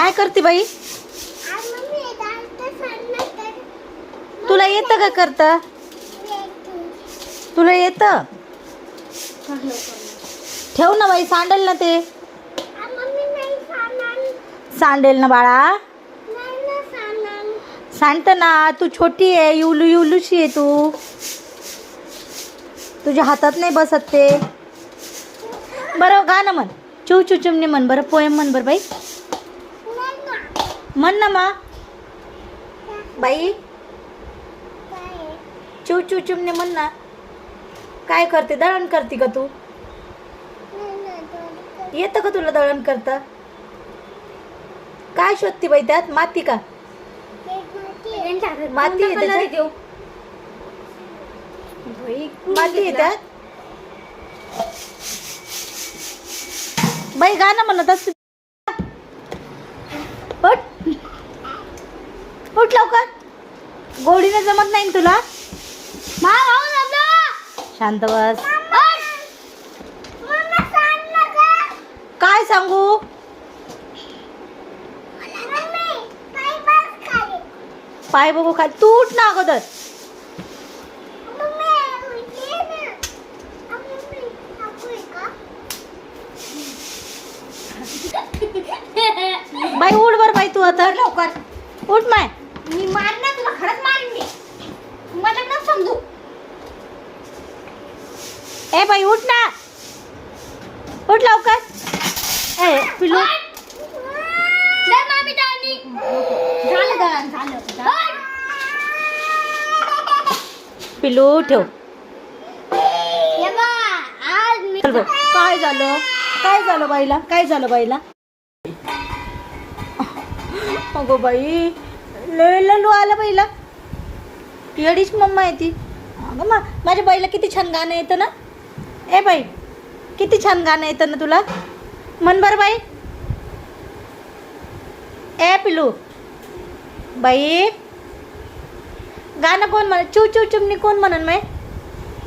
काय करते बाई? तुला येतं का करता? तुला येतं? ठेव ना बाई, सांडेल ना ते. सांडेल ना बाळा, सांडत ना. तू छोटी आहे, युलू युलूशी आहे तू. तुझ्या हातात नाही बसत ते. बरं गाणं म्हण, चू चू चिमणी म्हण बरं, पोएम म्हण बरं बाई. म्हण ना मा बाई, चू चू चिमणी म्हण ना. काय करते, दळण करते का तू? येतं का तुला दळण करता? काय शोधते बाई त्यात? माती का? माती आहे त्याच्यात? माती आहे त्यात? बाई गाणं म्हणत असते. उठ उठ लवकर, गोडीने जमत नाही ना तुला. शांत बस. काय सांगू? पाय बघू खाली. तू उठ ना अगोदर. बाई उठ बर बाई, तू आता लवकर उठ. माय मी मार ना तुला, खरंच मारीन मी. मला न समजू. ए बाई उठ ना, उठ लवकर. ए पिलू, मामी दानी झालं दळण झालं. पिलू ठेव. हे बा, आज मी चल बाई. काय झालं? काय झालं बाईला? काय झालं बाईला? अगो बाई, लय ललू आला बाईला. येडीच मम्मा आहे ती. अगं माझ्या बाईला किती छान गाणं येतं ना. ए बाई, किती छान गाणं येतं ना तुला. म्हण बरं बाई. ए पिलू बाई, गाणं कोण म्हण? चू चू चिमणी कोण म्हणन? मै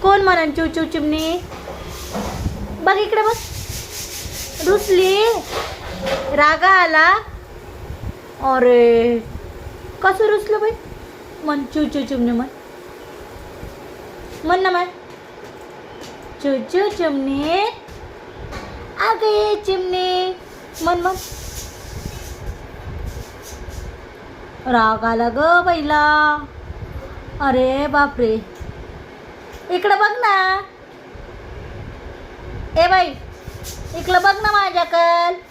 कोण म्हणन चू चू चिमणी? बघ इकडे बघ. रुसली, रागा आला. अरे कसं रुसलं बाई. म्हण चू चू चिमणी म्हण. म्हण ना म्हण, चू चू चिमणी. अगं ये चिमणी म्हण. म्हण. राग आला ग बाईला. अरे बापरे, इकडं बघ ना. ए बाई, इकडं बघ ना माझ्याकडं.